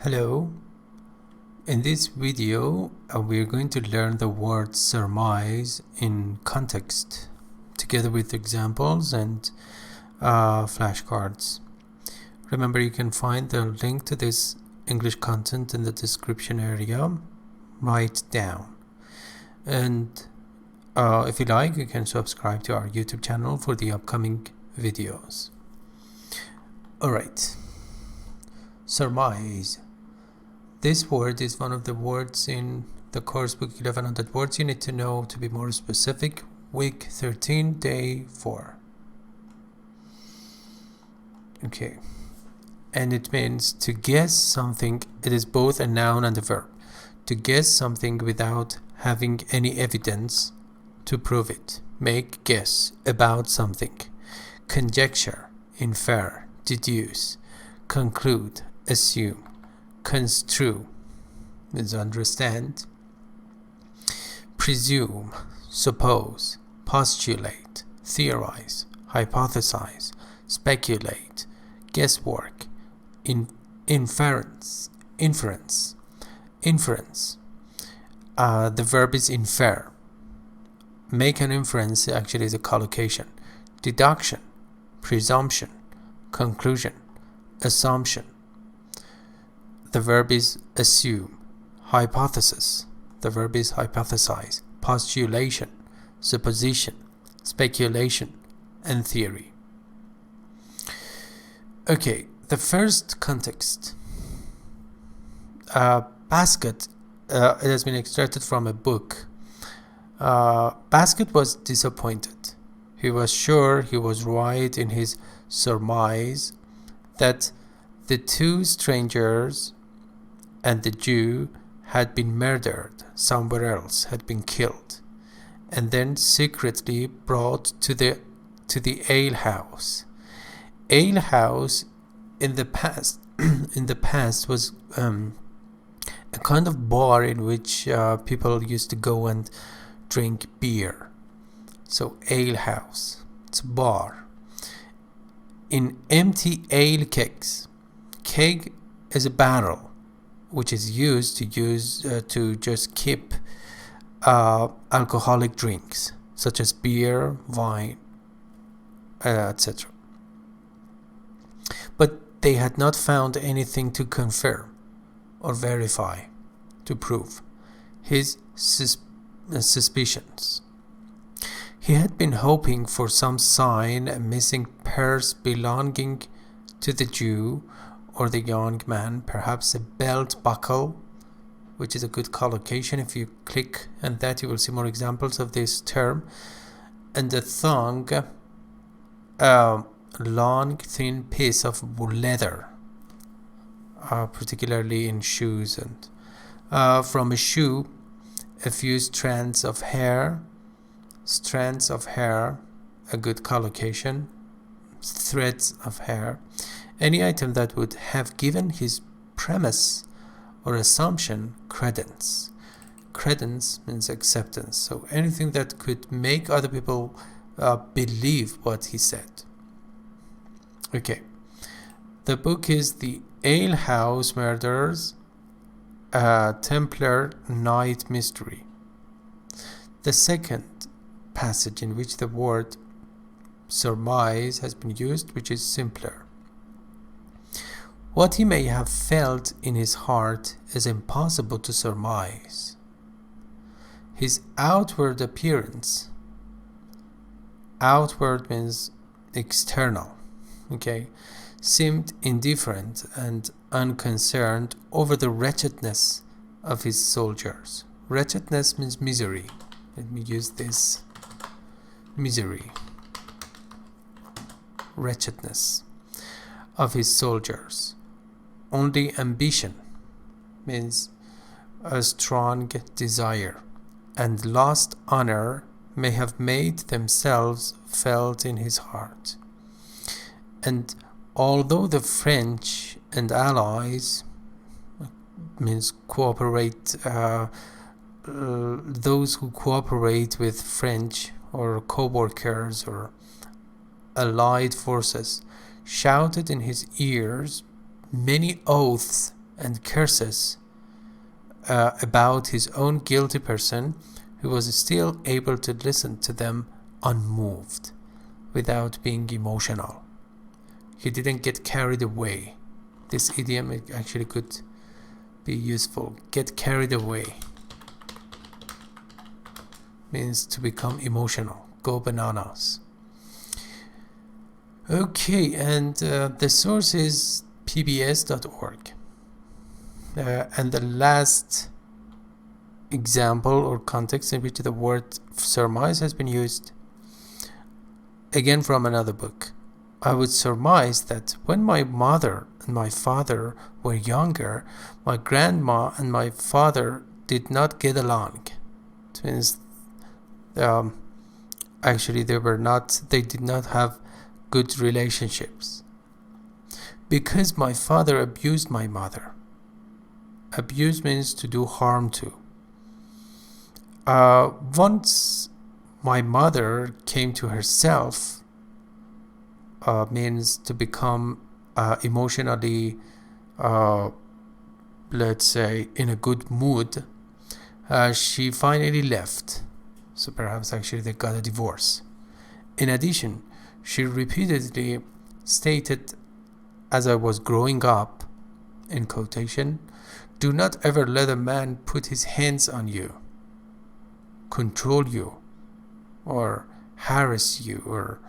Hello, in this video we're going to learn the word surmise in context together with examples and flashcards. Remember, you can find the link to this English content in the description area. Write down, and if you like, you can subscribe to our YouTube channel for the upcoming videos. Alright, surmise. This word is one of the words in the course book 1100 words you need to know to be more specific. Week 13, day 4. Okay, and it means to guess something. It is both a noun and a verb. To guess something without having any evidence to prove it. Make guess about something. Conjecture, infer, deduce, conclude, assume, construe means understand, presume, suppose, postulate, theorize, hypothesize, speculate, guesswork, inference. The verb is infer. Make an inference actually is a collocation. Deduction, presumption, conclusion, assumption. The verb is assume. Hypothesis. The verb is hypothesize. Postulation, supposition, speculation, and theory. Okay, the first context. Basket. It has been extracted from a book. Basket was disappointed. He was sure he was right in his surmise that the two strangers and the Jew had been murdered somewhere else, had been killed, and then secretly brought to the alehouse. Alehouse in the past was a kind of bar in which people used to go and drink beer. So alehouse, it's a bar. In empty ale kegs. Keg is a barrel which is used to just keep alcoholic drinks such as beer, wine, etc. But they had not found anything to confirm or verify, to prove his suspicions. He had been hoping for some sign, a missing purse belonging to the Jew or the young man, perhaps a belt buckle, which is a good collocation. If you click on that, you will see more examples of this term. And a thong, a long, thin piece of leather, particularly in shoes. And from a shoe, a few strands of hair, a good collocation, threads of hair. Any item that would have given his premise or assumption credence. Credence means acceptance. So anything that could make other people believe what he said. Okay. The book is The Alehouse Murders, a Templar Night Mystery. The second passage in which the word surmise has been used, which is simpler. What he may have felt in his heart is impossible to surmise. His outward appearance. Outward means external. Okay, seemed indifferent and unconcerned over the wretchedness of his soldiers. Wretchedness means misery. Let me use this. Misery. Wretchedness of his soldiers. Only ambition means a strong desire, and lost honor may have made themselves felt in his heart. And although the French and allies means cooperate, those who cooperate with French or co-workers or allied forces shouted in his ears many oaths and curses about his own guilty person, he was still able to listen to them unmoved, without being emotional. He didn't get carried away. This idiom actually could be useful. Get carried away means to become emotional, go bananas. Okay, and the source is pbs.org. And the last example or context in which the word surmise has been used, again from another book. I would surmise that when my mother and my father were younger, my grandma and my father did not get along. It means actually they did not have good relationships, because my father abused my mother. Abuse means to do harm to. Once my mother came to herself, means to become emotionally, let's say, in a good mood, she finally left. So perhaps actually they got a divorce. In addition, she repeatedly stated, as I was growing up, in quotation, "Do not ever let a man put his hands on you, control you, or harass you, or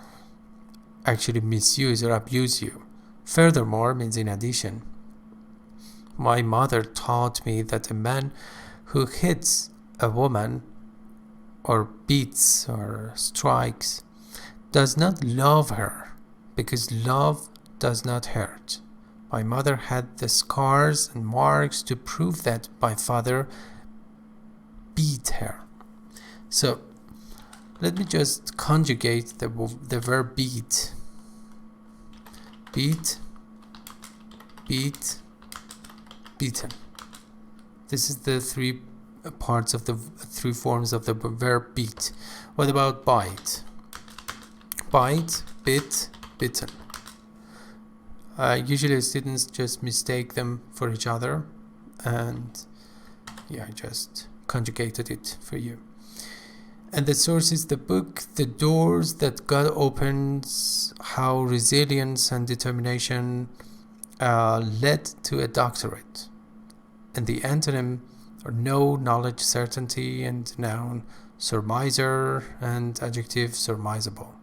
actually misuse or abuse you." Furthermore means in addition, my mother taught me that a man who hits a woman or beats or strikes does not love her, because love does not hurt. My mother had the scars and marks to prove that my father beat her. So let me just conjugate the verb beat. Beat, beat, beaten. This is the three parts of the three forms of the verb beat. What about bite? Bite, bit, bitten. Usually students just mistake them for each other, and yeah, I just conjugated it for you. And the source is the book The Doors That God Opens: How Resilience and Determination Led to a Doctorate. And the antonym are know, knowledge, certainty, and noun surmiser, and adjective surmisable.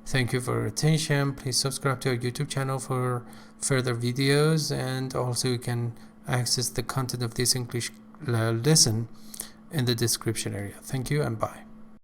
Thank you for your attention. Please subscribe to our YouTube channel for further videos, and also you can access the content of this English lesson in the description area. Thank you and bye.